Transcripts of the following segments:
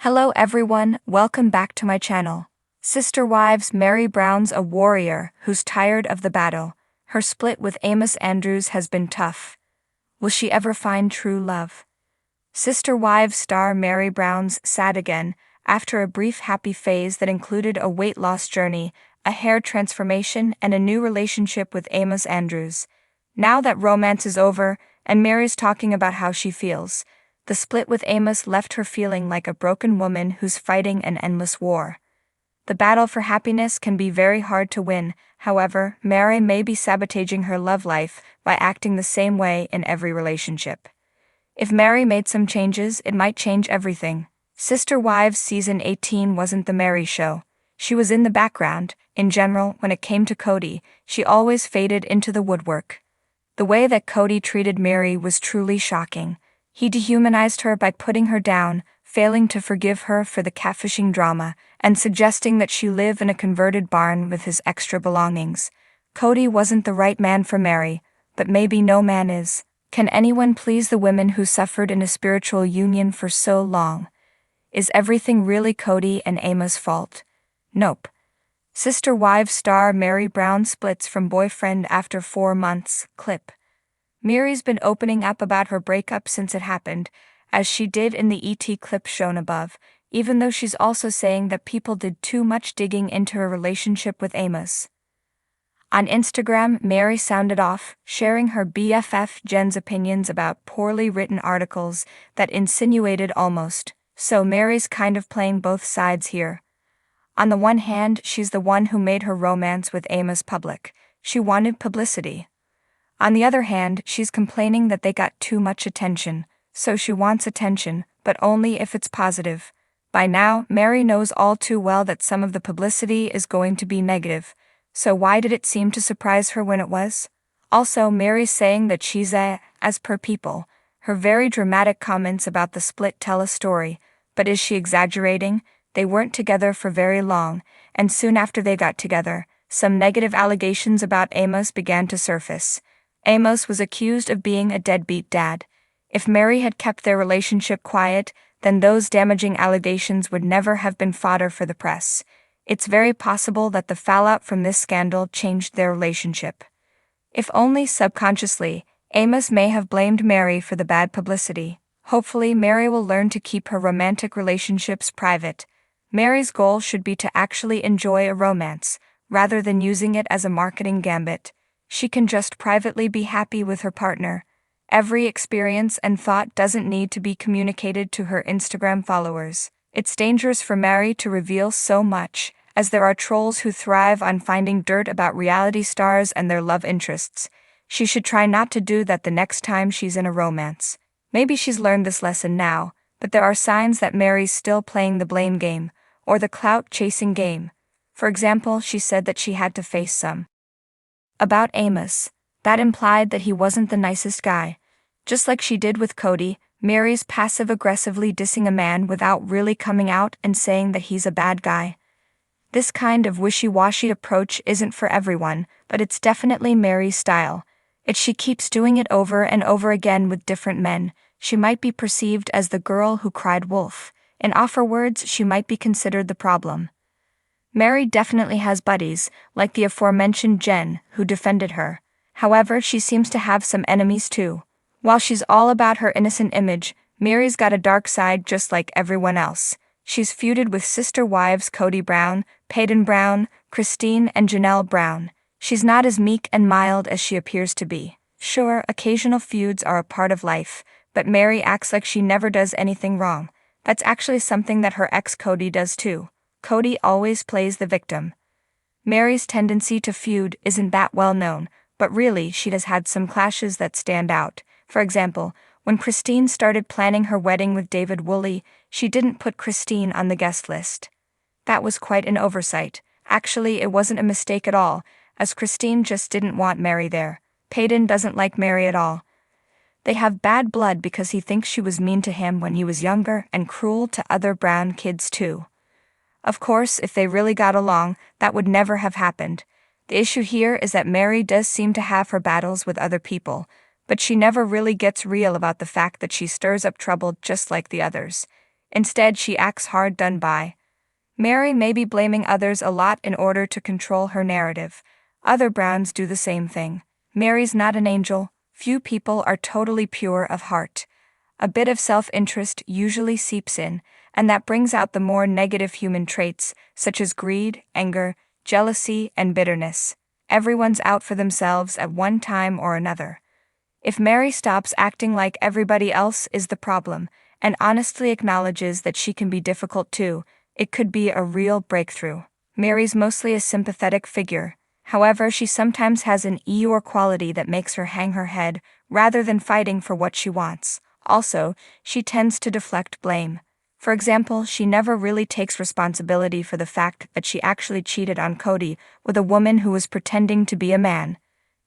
Hello everyone, welcome back to my channel. Sister Wives Meri Brown's a warrior who's tired of the battle. Her split with Amos Andrews has been tough. Will she ever find true love? Sister Wives star Meri Brown's sad again, after a brief happy phase that included a weight loss journey, a hair transformation, and a new relationship with Amos Andrews. Now that romance is over, and Meri's talking about how she feels, the split with Amos left her feeling like a broken woman who's fighting an endless war. The battle for happiness can be very hard to win, however, Meri may be sabotaging her love life by acting the same way in every relationship. If Meri made some changes, it might change everything. Sister Wives Season 18 wasn't the Meri show. She was in the background. In general, when it came to Cody, she always faded into the woodwork. The way that Cody treated Meri was truly shocking. He dehumanized her by putting her down, failing to forgive her for the catfishing drama, and suggesting that she live in a converted barn with his extra belongings. Cody wasn't the right man for Meri, but maybe no man is. Can anyone please the women who suffered in a spiritual union for so long? Is everything really Cody and Amos' fault? Nope. Sister Wives star Meri Brown splits from boyfriend after 4 months. Clip. Meri's been opening up about her breakup since it happened, as she did in the ET clip shown above, even though she's also saying that people did too much digging into her relationship with Amos. On Instagram, Meri sounded off, sharing her BFF Jen's opinions about poorly written articles that insinuated almost. So Meri's kind of playing both sides here. On the one hand, she's the one who made her romance with Amos public. She wanted publicity. On the other hand, she's complaining that they got too much attention, so she wants attention, but only if it's positive. By now, Meri knows all too well that some of the publicity is going to be negative, so why did it seem to surprise her when it was? Also, Meri's saying that she's as per people. Her very dramatic comments about the split tell a story, but is she exaggerating? They weren't together for very long, and soon after they got together, some negative allegations about Amos began to surface. Amos was accused of being a deadbeat dad. If Meri had kept their relationship quiet, then those damaging allegations would never have been fodder for the press. It's very possible that the fallout from this scandal changed their relationship. If only subconsciously, Amos may have blamed Meri for the bad publicity. Hopefully, Meri will learn to keep her romantic relationships private. Meri's goal should be to actually enjoy a romance, rather than using it as a marketing gambit. She can just privately be happy with her partner. Every experience and thought doesn't need to be communicated to her Instagram followers. It's dangerous for Meri to reveal so much, as there are trolls who thrive on finding dirt about reality stars and their love interests. She should try not to do that the next time she's in a romance. Maybe she's learned this lesson now, but there are signs that Meri's still playing the blame game, or the clout-chasing game. For example, she said that she had to face some about Amos. That implied that he wasn't the nicest guy. Just like she did with Cody, Meri's passive-aggressively dissing a man without really coming out and saying that he's a bad guy. This kind of wishy-washy approach isn't for everyone, but it's definitely Meri's style. If she keeps doing it over and over again with different men, she might be perceived as the girl who cried wolf. In offer words, she might be considered the problem. Meri definitely has buddies, like the aforementioned Jen, who defended her. However, she seems to have some enemies too. While she's all about her innocent image, Meri's got a dark side just like everyone else. She's feuded with Sister Wives Cody Brown, Peyton Brown, Christine, and Janelle Brown. She's not as meek and mild as she appears to be. Sure, occasional feuds are a part of life, but Meri acts like she never does anything wrong. That's actually something that her ex Cody does too. Cody always plays the victim. Meri's tendency to feud isn't that well known, but really she has had some clashes that stand out. For example, when Christine started planning her wedding with David Woolley, she didn't put Christine on the guest list. That was quite an oversight. Actually, it wasn't a mistake at all, as Christine just didn't want Meri there. Peyton doesn't like Meri at all. They have bad blood because he thinks she was mean to him when he was younger and cruel to other Brown kids too. Of course, if they really got along, that would never have happened. The issue here is that Meri does seem to have her battles with other people, but she never really gets real about the fact that she stirs up trouble just like the others. Instead, she acts hard done by. Meri may be blaming others a lot in order to control her narrative. Other Browns do the same thing. Meri's not an angel. Few people are totally pure of heart. A bit of self-interest usually seeps in, and that brings out the more negative human traits, such as greed, anger, jealousy, and bitterness. Everyone's out for themselves at one time or another. If Meri stops acting like everybody else is the problem, and honestly acknowledges that she can be difficult too, it could be a real breakthrough. Meri's mostly a sympathetic figure. However, she sometimes has an Eeyore quality that makes her hang her head rather than fighting for what she wants. Also, she tends to deflect blame. For example, she never really takes responsibility for the fact that she actually cheated on Cody with a woman who was pretending to be a man.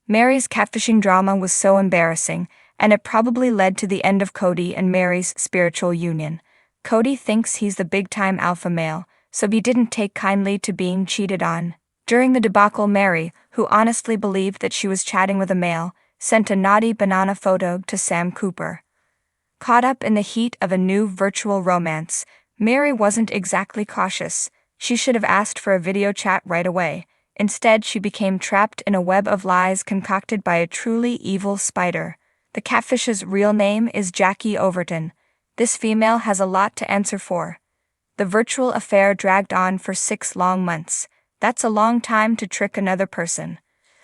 Meri's catfishing drama was so embarrassing, and it probably led to the end of Cody and Meri's spiritual union. Cody thinks he's the big-time alpha male, so he didn't take kindly to being cheated on. During the debacle, Meri, who honestly believed that she was chatting with a male, sent a naughty banana photo to Sam Cooper. Caught up in the heat of a new virtual romance, Meri wasn't exactly cautious. She should have asked for a video chat right away. Instead, she became trapped in a web of lies concocted by a truly evil spider. The catfish's real name is Jackie Overton. This female has a lot to answer for. The virtual affair dragged on for 6 long months. That's a long time to trick another person.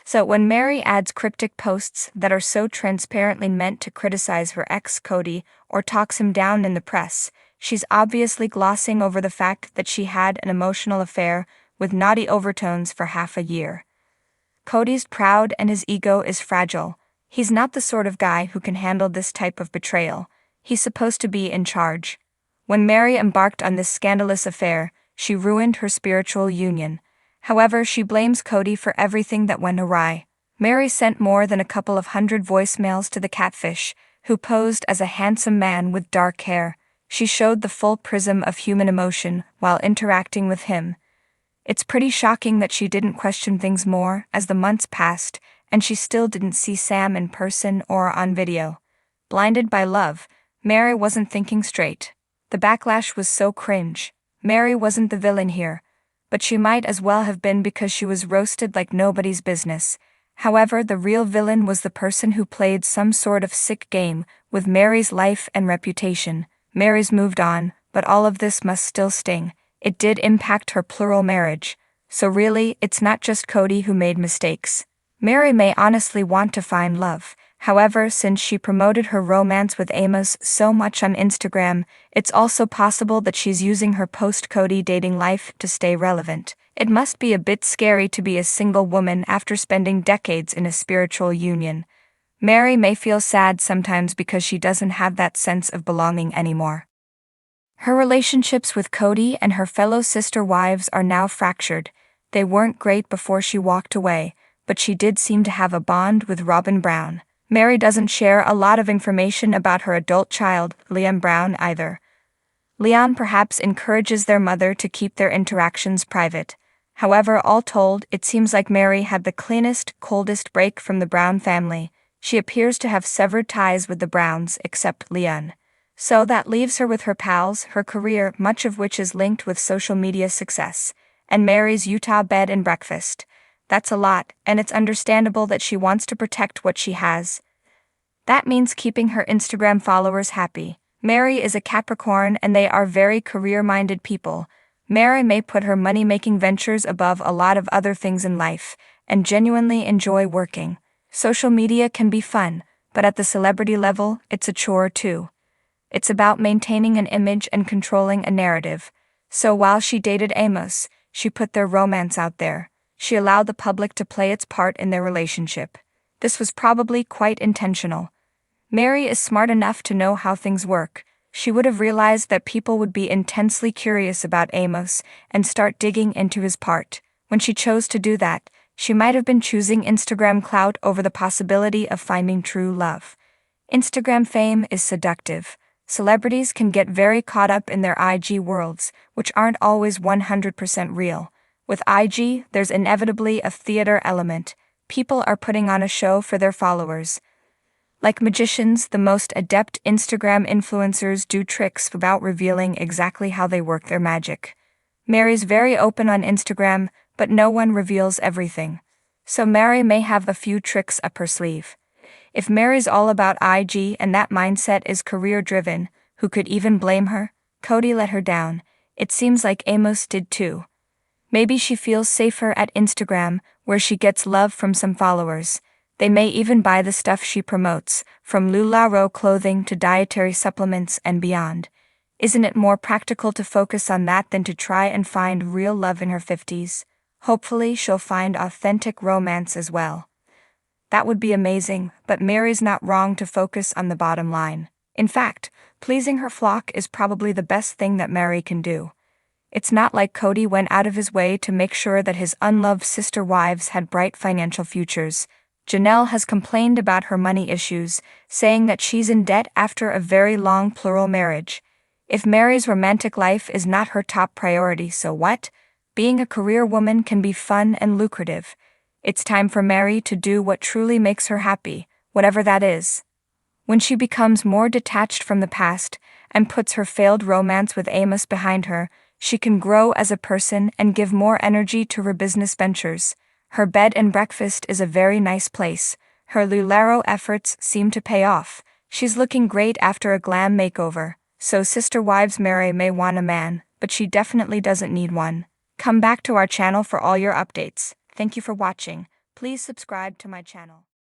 So when Meri adds cryptic posts that are so transparently meant to criticize her ex Cody or talks him down in the press, she's obviously glossing over the fact that she had an emotional affair with naughty overtones for half a year. Cody's proud and his ego is fragile. He's not the sort of guy who can handle this type of betrayal. He's supposed to be in charge. When Meri embarked on this scandalous affair, she ruined her spiritual union. However, she blames Cody for everything that went awry. Meri sent more than a couple of hundred voicemails to the catfish, who posed as a handsome man with dark hair. She showed the full prism of human emotion while interacting with him. It's pretty shocking that she didn't question things more as the months passed, and she still didn't see Sam in person or on video. Blinded by love, Meri wasn't thinking straight. The backlash was so cringe. Meri wasn't the villain here, but she might as well have been because she was roasted like nobody's business. However, the real villain was the person who played some sort of sick game with Meri's life and reputation. Meri's moved on, but all of this must still sting. It did impact her plural marriage. So really, it's not just Cody who made mistakes. Meri may honestly want to find love. However, since she promoted her romance with Amos so much on Instagram, it's also possible that she's using her post-Cody dating life to stay relevant. It must be a bit scary to be a single woman after spending decades in a spiritual union. Meri may feel sad sometimes because she doesn't have that sense of belonging anymore. Her relationships with Cody and her fellow sister wives are now fractured. They weren't great before she walked away, but she did seem to have a bond with Robin Brown. Meri doesn't share a lot of information about her adult child, Liam Brown, either. Leon perhaps encourages their mother to keep their interactions private. However, all told, it seems like Meri had the cleanest, coldest break from the Brown family. She appears to have severed ties with the Browns, except Leon. So that leaves her with her pals, her career, much of which is linked with social media success, and Meri's Utah bed and breakfast. That's a lot, and it's understandable that she wants to protect what she has. That means keeping her Instagram followers happy. Meri is a Capricorn and they are very career-minded people. Meri may put her money-making ventures above a lot of other things in life, and genuinely enjoy working. Social media can be fun, but at the celebrity level, it's a chore too. It's about maintaining an image and controlling a narrative. So while she dated Amos, she put their romance out there. She allowed the public to play its part in their relationship. This was probably quite intentional. Meri is smart enough to know how things work. She would have realized that people would be intensely curious about Amos and start digging into his part. When she chose to do that, she might have been choosing Instagram clout over the possibility of finding true love. Instagram fame is seductive. Celebrities can get very caught up in their IG worlds, which aren't always 100% real. With IG, there's inevitably a theater element. People are putting on a show for their followers. Like magicians, the most adept Instagram influencers do tricks without revealing exactly how they work their magic. Meri's very open on Instagram, but no one reveals everything. So Meri may have a few tricks up her sleeve. If Meri's all about IG and that mindset is career-driven, who could even blame her? Cody let her down. It seems like Amos did too. Maybe she feels safer at Instagram, where she gets love from some followers. They may even buy the stuff she promotes, from LuLaRoe clothing to dietary supplements and beyond. Isn't it more practical to focus on that than to try and find real love in her 50s? Hopefully she'll find authentic romance as well. That would be amazing, but Meri's not wrong to focus on the bottom line. In fact, pleasing her flock is probably the best thing that Meri can do. It's not like Cody went out of his way to make sure that his unloved sister wives had bright financial futures. Janelle has complained about her money issues, saying that she's in debt after a very long plural marriage. If Meri's romantic life is not her top priority, so what? Being a career woman can be fun and lucrative. It's time for Meri to do what truly makes her happy, whatever that is. When she becomes more detached from the past and puts her failed romance with Amos behind her, she can grow as a person and give more energy to her business ventures. Her bed and breakfast is a very nice place. Her LuLaRoe efforts seem to pay off. She's looking great after a glam makeover. So Sister Wives Meri may want a man, but she definitely doesn't need one. Come back to our channel for all your updates. Thank you for watching. Please subscribe to my channel.